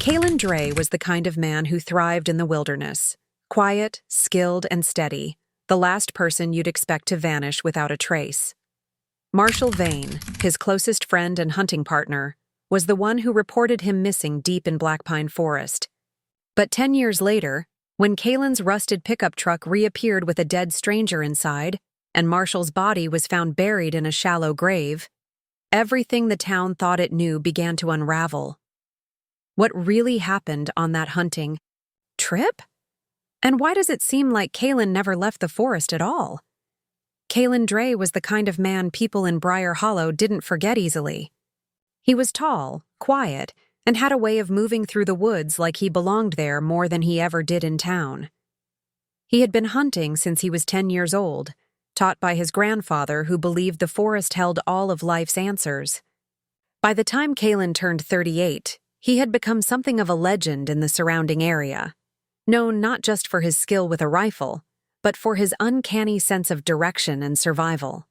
Kalen Dray was the kind of man who thrived in the wilderness. Quiet, skilled, and steady, the last person you'd expect to vanish without a trace. Marshal Veyne, his closest friend and hunting partner, was the one who reported him missing deep in Blackpine Forest. But 10 years later, when Kalen's rusted pickup truck reappeared with a dead stranger inside, and Marshal's body was found buried in a shallow grave, everything the town thought it knew began to unravel. What really happened on that hunting trip? And why does it seem like Kalen never left the forest at all? Kalen Dray was the kind of man people in Briar Hollow didn't forget easily. He was tall, quiet, and had a way of moving through the woods like he belonged there more than he ever did in town. He had been hunting since he was 10 years old, taught by his grandfather who believed the forest held all of life's answers. By the time Kalen turned 38, he had become something of a legend in the surrounding area, known not just for his skill with a rifle, but for his uncanny sense of direction and survival.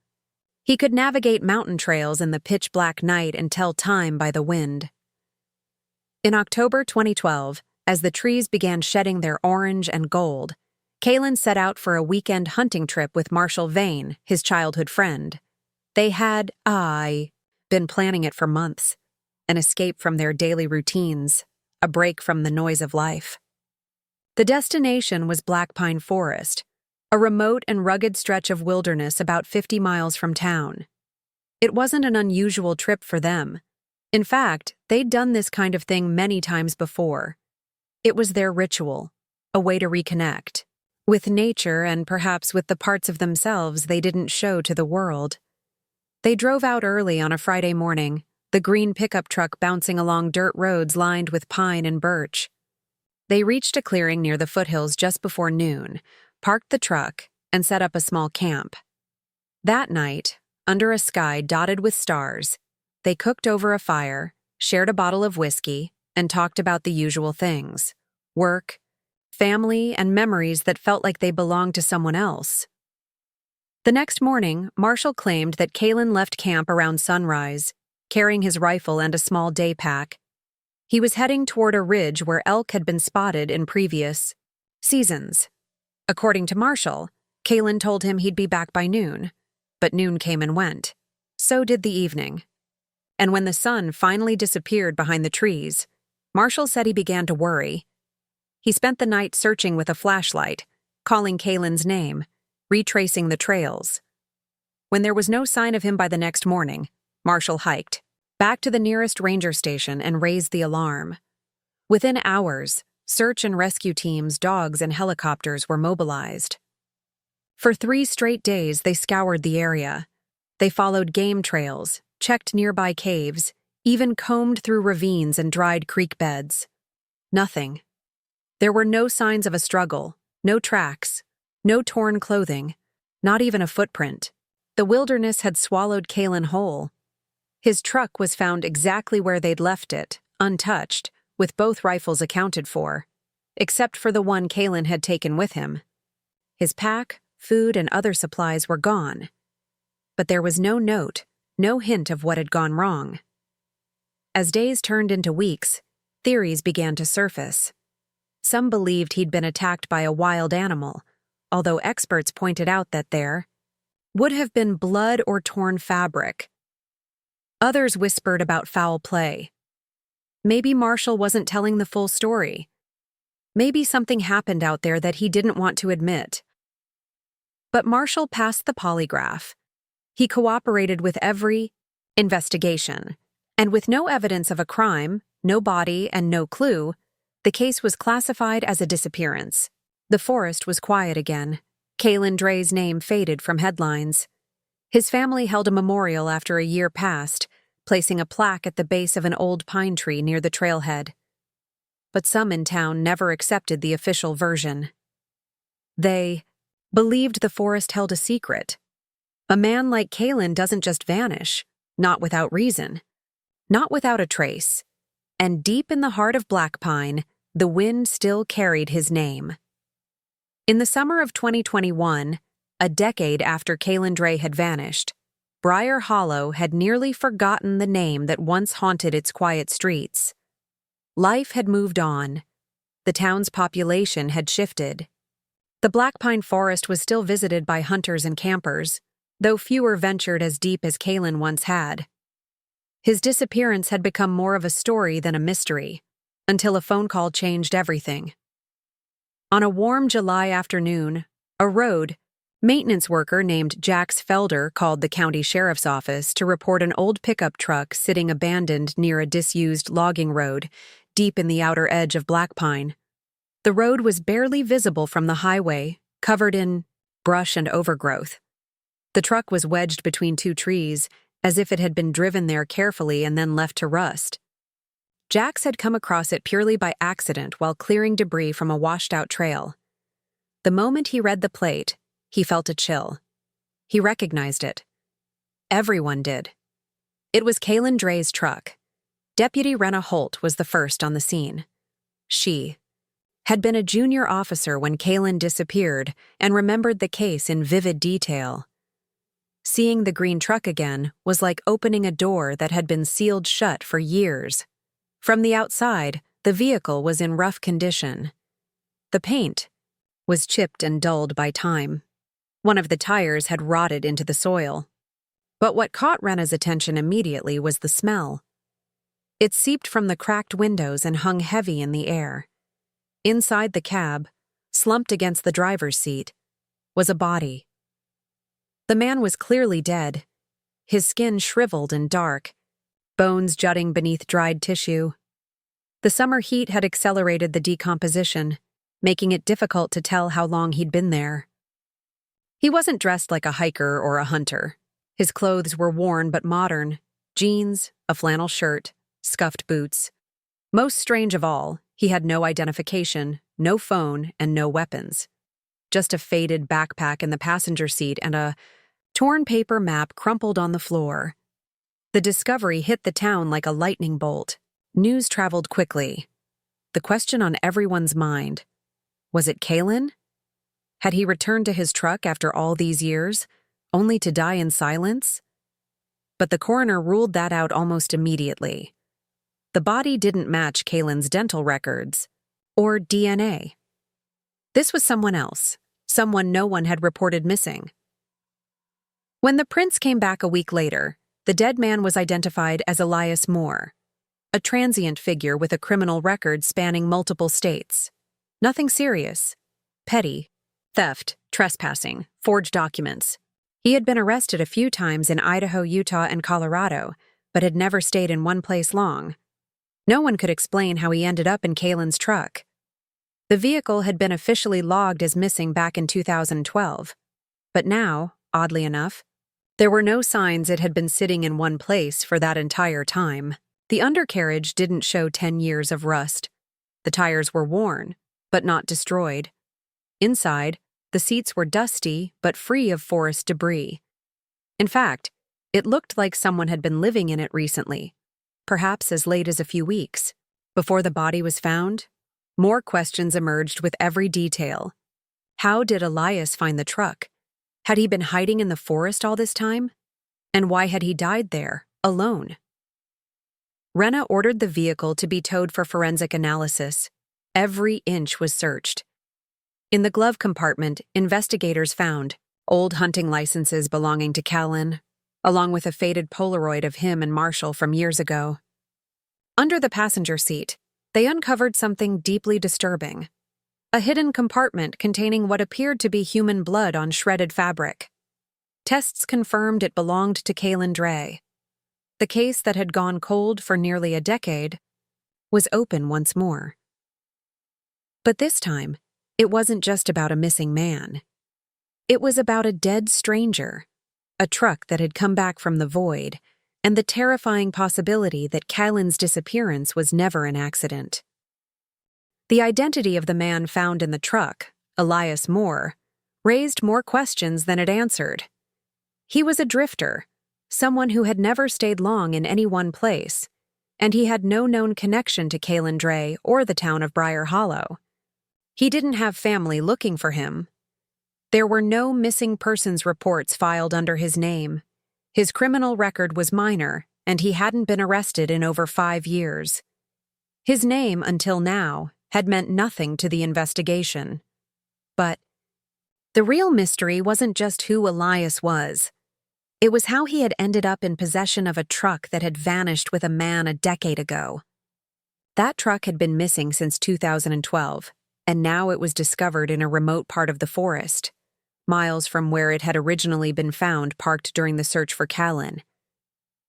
He could navigate mountain trails in the pitch-black night and tell time by the wind. In October 2012, as the trees began shedding their orange and gold, Kalen set out for a weekend hunting trip with Marshal Veyne, his childhood friend. They had, been planning it for months, an escape from their daily routines, a break from the noise of life. The destination was Blackpine Forest, a remote and rugged stretch of wilderness about 50 miles from town. It wasn't an unusual trip for them. In fact, they'd done this kind of thing many times before. It was their ritual, a way to reconnect with nature and perhaps with the parts of themselves they didn't show to the world. They drove out early on a Friday morning, the green pickup truck bouncing along dirt roads lined with pine and birch. They reached a clearing near the foothills just before noon, parked the truck, and set up a small camp. That night, under a sky dotted with stars, they cooked over a fire, shared a bottle of whiskey, and talked about the usual things: work, family, and memories that felt like they belonged to someone else. The next morning, Marshal claimed that Kalen left camp around sunrise, carrying his rifle and a small day pack. He was heading toward a ridge where elk had been spotted in previous seasons. According to Marshal, Kalen told him he'd be back by noon, but noon came and went. So did the evening. And when the sun finally disappeared behind the trees, Marshal said he began to worry. He spent the night searching with a flashlight, calling Kalen's name, retracing the trails. When there was no sign of him by the next morning, Marshal hiked back to the nearest ranger station and raised the alarm. Within hours, search and rescue teams, dogs, and helicopters were mobilized. For 3 straight days, they scoured the area. They followed game trails, checked nearby caves, even combed through ravines and dried creek beds. Nothing. There were no signs of a struggle, no tracks, no torn clothing, not even a footprint. The wilderness had swallowed Kalen whole. His truck was found exactly where they'd left it, untouched, with both rifles accounted for, except for the one Kalen had taken with him. His pack, food, and other supplies were gone. But there was no note, no hint of what had gone wrong. As days turned into weeks, theories began to surface. Some believed he'd been attacked by a wild animal, although experts pointed out that there would have been blood or torn fabric. Others whispered about foul play. Maybe Marshal wasn't telling the full story. Maybe something happened out there that he didn't want to admit. But Marshal passed the polygraph. He cooperated with every investigation, and with no evidence of a crime, no body, and no clue, the case was classified as a disappearance. The forest was quiet again. Kalen Dray's name faded from headlines. His family held a memorial after a year passed, placing a plaque at the base of an old pine tree near the trailhead. But some in town never accepted the official version. They believed the forest held a secret. A man like Kalen doesn't just vanish, not without reason, not without a trace. And deep in the heart of Blackpine, the wind still carried his name. In the summer of 2021, a decade after Kalen Dray had vanished, Briar Hollow had nearly forgotten the name that once haunted its quiet streets. Life had moved on. The town's population had shifted. The Blackpine Forest was still visited by hunters and campers, though fewer ventured as deep as Kalen once had. His disappearance had become more of a story than a mystery, until a phone call changed everything. On a warm July afternoon, a road maintenance worker named Jax Felder called the county sheriff's office to report an old pickup truck sitting abandoned near a disused logging road deep in the outer edge of Blackpine. The road was barely visible from the highway, covered in brush and overgrowth. The truck was wedged between two trees, as if it had been driven there carefully and then left to rust. Jax had come across it purely by accident while clearing debris from a washed-out trail. The moment he read the plate, he felt a chill. He recognized it. Everyone did. It was Kalen Dray's truck. Deputy Rena Holt was the first on the scene. She had been a junior officer when Kalen disappeared and remembered the case in vivid detail. Seeing the green truck again was like opening a door that had been sealed shut for years. From the outside, the vehicle was in rough condition. The paint was chipped and dulled by time. One of the tires had rotted into the soil. But what caught Rena's attention immediately was the smell. It seeped from the cracked windows and hung heavy in the air. Inside the cab, slumped against the driver's seat, was a body. The man was clearly dead, his skin shriveled and dark, bones jutting beneath dried tissue. The summer heat had accelerated the decomposition, making it difficult to tell how long he'd been there. He wasn't dressed like a hiker or a hunter. His clothes were worn but modern: jeans, a flannel shirt, scuffed boots. Most strange of all, he had no identification, no phone, and no weapons. Just a faded backpack in the passenger seat and a torn paper map crumpled on the floor. The discovery hit the town like a lightning bolt. News traveled quickly. The question on everyone's mind: was it Kalen? Had he returned to his truck after all these years, only to die in silence? But the coroner ruled that out almost immediately. The body didn't match Kalen's dental records or DNA. This was someone else, someone no one had reported missing. When the prints came back a week later, the dead man was identified as Elias Moor, a transient figure with a criminal record spanning multiple states. Nothing serious. Petty. Theft, trespassing, forged documents. He had been arrested a few times in Idaho, Utah, and Colorado, but had never stayed in one place long. No one could explain how he ended up in Kalen's truck. The vehicle had been officially logged as missing back in 2012. But now, oddly enough, there were no signs it had been sitting in one place for that entire time. The undercarriage didn't show 10 years of rust. The tires were worn, but not destroyed. Inside, the seats were dusty but free of forest debris. In fact, it looked like someone had been living in it recently, perhaps as late as a few weeks. Before the body was found, more questions emerged with every detail. How did Elias find the truck? Had he been hiding in the forest all this time? And why had he died there, alone? Rena ordered the vehicle to be towed for forensic analysis. Every inch was searched. In the glove compartment, investigators found old hunting licenses belonging to Kalen, along with a faded Polaroid of him and Marshal from years ago. Under the passenger seat, they uncovered something deeply disturbing: a hidden compartment containing what appeared to be human blood on shredded fabric. Tests confirmed it belonged to Kalen Dray. The case that had gone cold for nearly a decade was open once more. But this time, it wasn't just about a missing man. It was about a dead stranger, a truck that had come back from the void, and the terrifying possibility that Kalen's disappearance was never an accident. The identity of the man found in the truck, Elias Moor, raised more questions than it answered. He was a drifter, someone who had never stayed long in any one place, and he had no known connection to Kalen Dray or the town of Briar Hollow. He didn't have family looking for him. There were no missing persons reports filed under his name. His criminal record was minor, and he hadn't been arrested in over 5 years. His name, until now, had meant nothing to the investigation. But the real mystery wasn't just who Elias was. It was how he had ended up in possession of a truck that had vanished with a man a decade ago. That truck had been missing since 2012, and now it was discovered in a remote part of the forest, miles from where it had originally been found parked during the search for Kalen.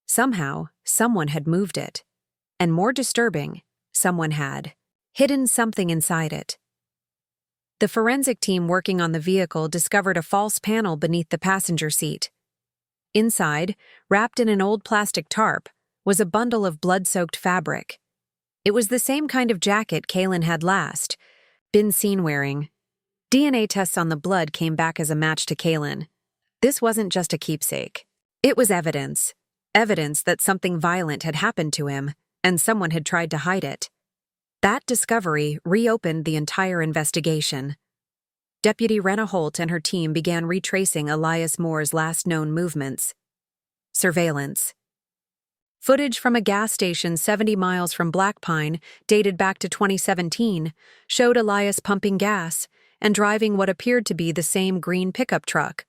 Somehow, someone had moved it. And more disturbing, someone had hidden something inside it. The forensic team working on the vehicle discovered a false panel beneath the passenger seat. Inside, wrapped in an old plastic tarp, was a bundle of blood-soaked fabric. It was the same kind of jacket Kalen had last been seen wearing. DNA tests on the blood came back as a match to Kalen. This wasn't just a keepsake. It was evidence. Evidence that something violent had happened to him, and someone had tried to hide it. That discovery reopened the entire investigation. Deputy Rena Holt and her team began retracing Elias Moor's last known movements. Surveillance. Footage from a gas station 70 miles from Blackpine, dated back to 2017, showed Elias pumping gas and driving what appeared to be the same green pickup truck.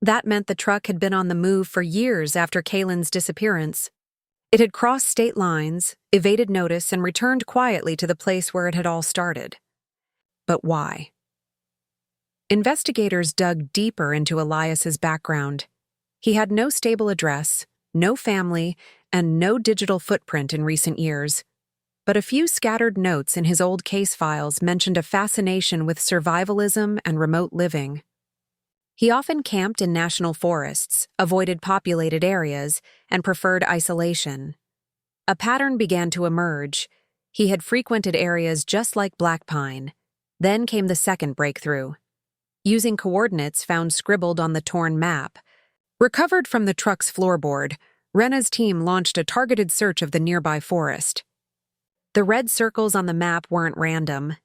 That meant the truck had been on the move for years after Kalen's disappearance. It had crossed state lines, evaded notice, and returned quietly to the place where it had all started. But why? Investigators dug deeper into Elias's background. He had no stable address, no family, and no digital footprint in recent years. But a few scattered notes in his old case files mentioned a fascination with survivalism and remote living. He often camped in national forests, avoided populated areas, and preferred isolation. A pattern began to emerge. He had frequented areas just like Blackpine. Then came the second breakthrough. Using coordinates found scribbled on the torn map, recovered from the truck's floorboard, Rena's team launched a targeted search of the nearby forest. The red circles on the map weren't random.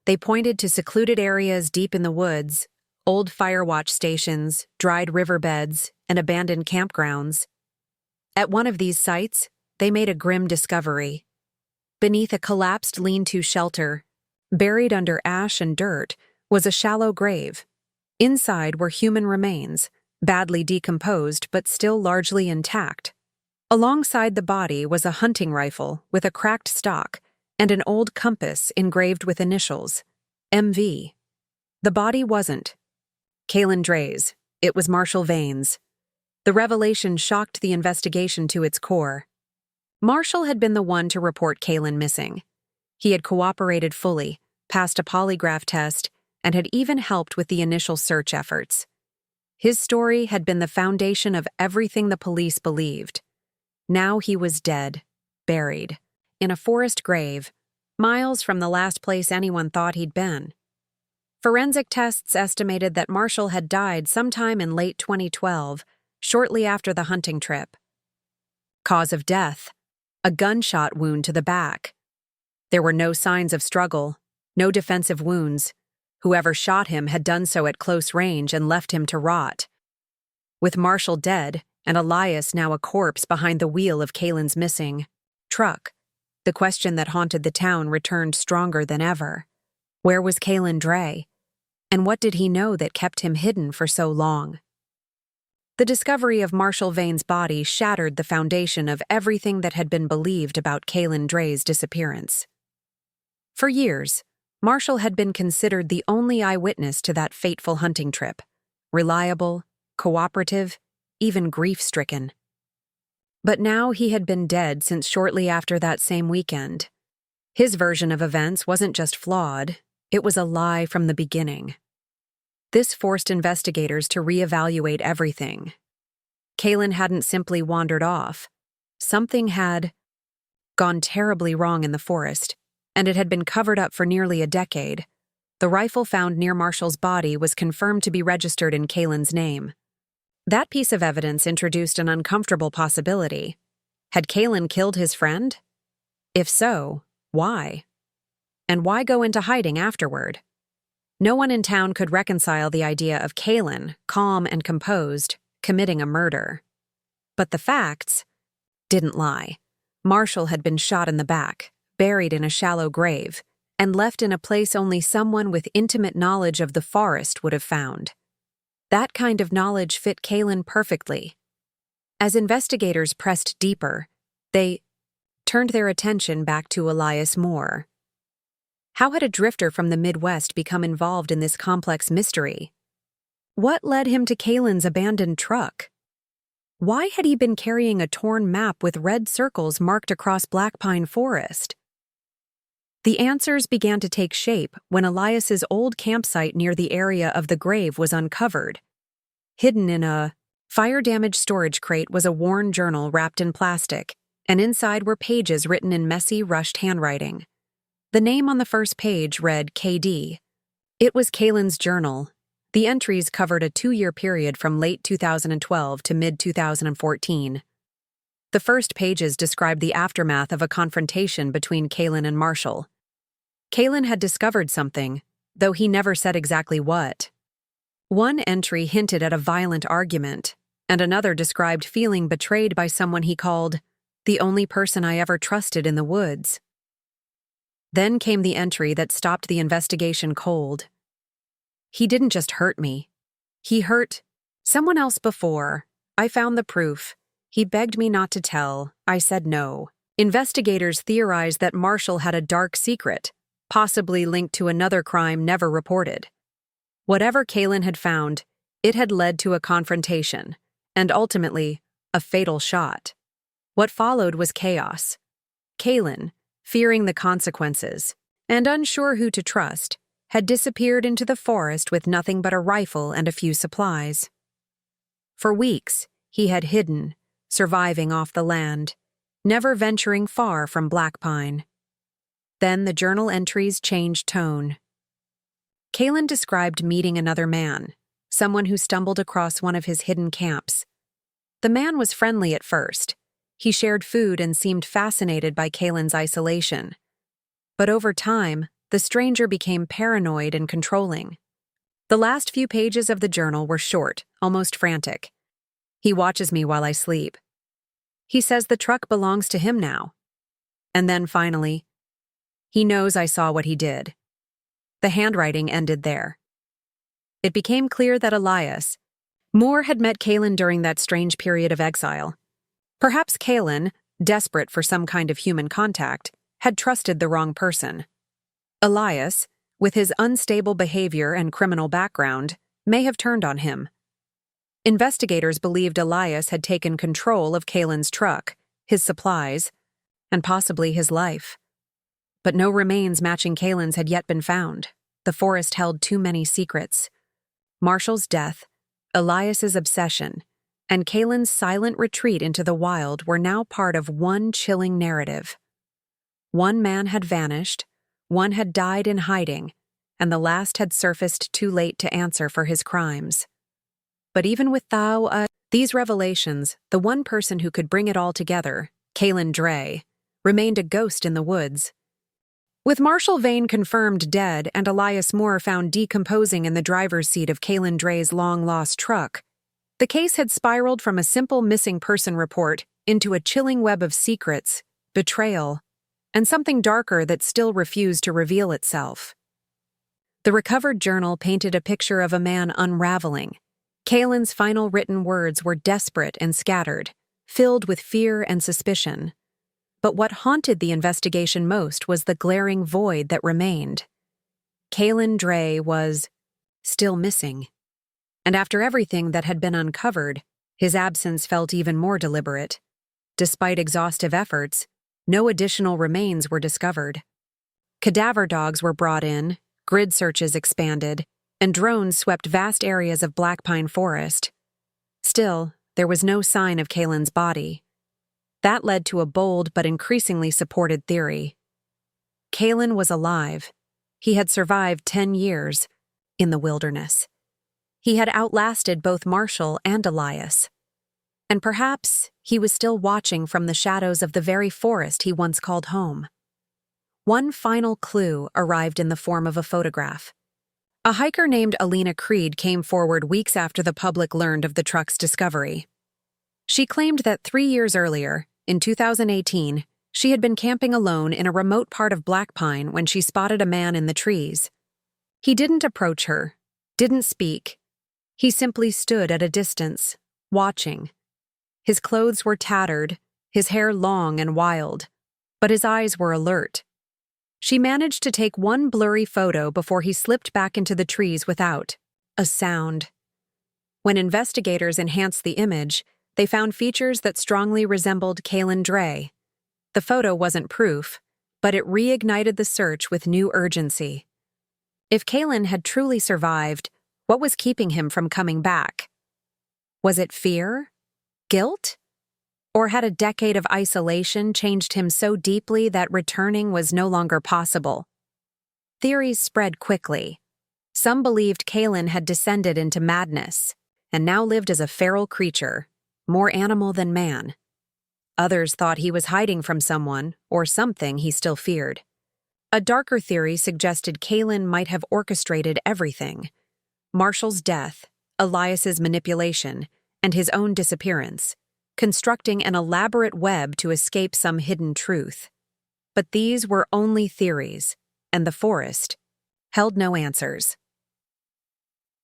They pointed to secluded areas deep in the woods, old firewatch stations, dried riverbeds, and abandoned campgrounds. At one of these sites, they made a grim discovery. Beneath a collapsed lean-to shelter, buried under ash and dirt, was a shallow grave. Inside were human remains, badly decomposed but still largely intact. Alongside the body was a hunting rifle with a cracked stock and an old compass engraved with initials, MV. The body wasn't Kalen Dray's, it was Marshal Veyne's. The revelation shocked the investigation to its core. Marshal had been the one to report Kalen missing. He had cooperated fully, passed a polygraph test, and had even helped with the initial search efforts. His story had been the foundation of everything the police believed. Now he was dead, buried, in a forest grave, miles from the last place anyone thought he'd been. Forensic tests estimated that Marshal had died sometime in late 2012, shortly after the hunting trip. Cause of death: a gunshot wound to the back. There were no signs of struggle, no defensive wounds. Whoever shot him had done so at close range and left him to rot. With Marshal dead and Elias now a corpse behind the wheel of Kalen's missing truck, the question that haunted the town returned stronger than ever. Where was Kalen Dray? And what did he know that kept him hidden for so long? The discovery of Marshal Veyne's body shattered the foundation of everything that had been believed about Kalen Dray's disappearance. For years, Marshal had been considered the only eyewitness to that fateful hunting trip, reliable, cooperative, even grief-stricken. But now he had been dead since shortly after that same weekend. His version of events wasn't just flawed, it was a lie from the beginning. This forced investigators to reevaluate everything. Kalen hadn't simply wandered off. Something had gone terribly wrong in the forest, and it had been covered up for nearly a decade. The rifle found near Marshal's body was confirmed to be registered in Kalen's name. That piece of evidence introduced an uncomfortable possibility. Had Kalen killed his friend? If so, why? And why go into hiding afterward? No one in town could reconcile the idea of Kalen, calm and composed, committing a murder. But the facts didn't lie. Marshal had been shot in the back, buried in a shallow grave, and left in a place only someone with intimate knowledge of the forest would have found. That kind of knowledge fit Kalen perfectly. As investigators pressed deeper, they turned their attention back to Elias Moor. How had a drifter from the Midwest become involved in this complex mystery? What led him to Kalen's abandoned truck? Why had he been carrying a torn map with red circles marked across Blackpine Forest? The answers began to take shape when Elias's old campsite near the area of the grave was uncovered. Hidden in a fire-damaged storage crate was a worn journal wrapped in plastic, and inside were pages written in messy, rushed handwriting. The name on the first page read KD. It was Kalen's journal. The entries covered a 2-year period from late 2012 to mid-2014. The first pages described the aftermath of a confrontation between Kalen and Marshal. Kalen had discovered something, though he never said exactly what. One entry hinted at a violent argument, and another described feeling betrayed by someone he called the only person I ever trusted in the woods. Then came the entry that stopped the investigation cold. He didn't just hurt me. He hurt someone else before. I found the proof. He begged me not to tell. I said no. Investigators theorized that Marshal had a dark secret, possibly linked to another crime never reported. Whatever Kalen had found, it had led to a confrontation, and ultimately, a fatal shot. What followed was chaos. Kalen, fearing the consequences, and unsure who to trust, had disappeared into the forest with nothing but a rifle and a few supplies. For weeks, he had hidden, surviving off the land, never venturing far from Blackpine. Then the journal entries changed tone. Kalen described meeting another man, someone who stumbled across one of his hidden camps. The man was friendly at first. He shared food and seemed fascinated by Kalen's isolation. But over time, the stranger became paranoid and controlling. The last few pages of the journal were short, almost frantic. He watches me while I sleep. He says the truck belongs to him now. And then finally, he knows I saw what he did. The handwriting ended there. It became clear that Elias Moor had met Kalen during that strange period of exile. Perhaps Kalen, desperate for some kind of human contact, had trusted the wrong person. Elias, with his unstable behavior and criminal background, may have turned on him. Investigators believed Elias had taken control of Kalen's truck, his supplies, and possibly his life. But no remains matching Kalen's had yet been found. The forest held too many secrets. Marshal's death, Elias's obsession, and Kalen's silent retreat into the wild were now part of one chilling narrative. One man had vanished, one had died in hiding, and the last had surfaced too late to answer for his crimes. But even with these revelations, the one person who could bring it all together, Kalen Dray, remained a ghost in the woods. With Marshal Veyne confirmed dead and Elias Moor found decomposing in the driver's seat of Kalen Dray's long-lost truck, the case had spiraled from a simple missing person report into a chilling web of secrets, betrayal, and something darker that still refused to reveal itself. The recovered journal painted a picture of a man unraveling. Kalen's final written words were desperate and scattered, filled with fear and suspicion. But what haunted the investigation most was the glaring void that remained. Kalen Dray was still missing. And after everything that had been uncovered, his absence felt even more deliberate. Despite exhaustive efforts, no additional remains were discovered. Cadaver dogs were brought in, grid searches expanded, and drones swept vast areas of Blackpine Forest. Still, there was no sign of Kalen's body. That led to a bold but increasingly supported theory. Kalen was alive. He had survived 10 years in the wilderness. He had outlasted both Marshal and Elias. And perhaps he was still watching from the shadows of the very forest he once called home. One final clue arrived in the form of a photograph. A hiker named Alina Creed came forward weeks after the public learned of the truck's discovery. She claimed that 3 years earlier, in 2018, She had been camping alone in a remote part of Blackpine when she spotted a man in the trees. He didn't approach her, didn't speak. He simply stood at a distance, watching. His clothes were tattered, his hair long and wild, but his eyes were alert. She managed to take one blurry photo before he slipped back into the trees without a sound. When investigators enhanced the image, they found features that strongly resembled Kalen Dray. The photo wasn't proof, but it reignited the search with new urgency. If Kalen had truly survived, what was keeping him from coming back? Was it fear? Guilt? Or had a decade of isolation changed him so deeply that returning was no longer possible? Theories spread quickly. Some believed Kalen had descended into madness and now lived as a feral creature, more animal than man. Others thought he was hiding from someone or something he still feared. A darker theory suggested Kalen might have orchestrated everything: Marshal's death, Elias's manipulation, and his own disappearance, constructing an elaborate web to escape some hidden truth. But these were only theories, and the forest held no answers.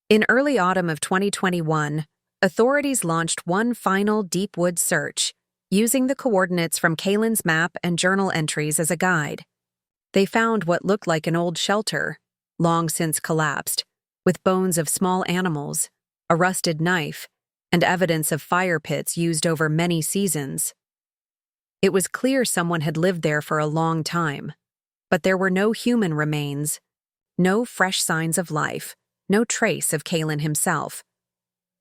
In early autumn of 2021, authorities launched one final deep woods search, using the coordinates from Kalen's map and journal entries as a guide. They found what looked like an old shelter, long since collapsed, with bones of small animals, a rusted knife, and evidence of fire pits used over many seasons. It was clear someone had lived there for a long time, but there were no human remains, no fresh signs of life, no trace of Kalen himself.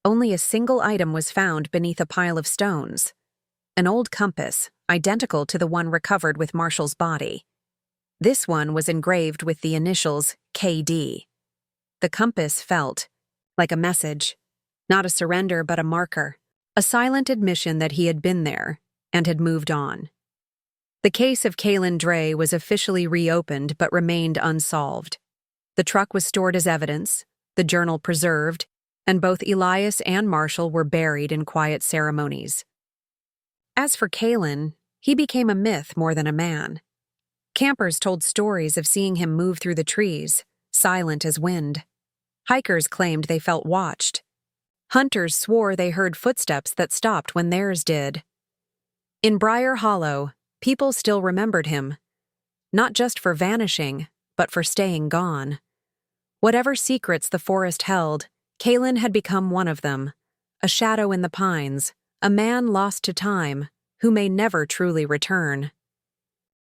Only a single item was found beneath a pile of stones: an old compass, identical to the one recovered with Marshal's body. This one was engraved with the initials KD. The compass felt like a message, not a surrender but a marker, a silent admission that he had been there and had moved on. The case of Kalen Dray was officially reopened but remained unsolved. The truck was stored as evidence, the journal preserved, and both Elias and Marshal were buried in quiet ceremonies. As for Kalen, he became a myth more than a man. Campers told stories of seeing him move through the trees, silent as wind. Hikers claimed they felt watched. Hunters swore they heard footsteps that stopped when theirs did. In Briar Hollow, people still remembered him, not just for vanishing, but for staying gone. Whatever secrets the forest held, Kalen had become one of them, a shadow in the pines, a man lost to time, who may never truly return.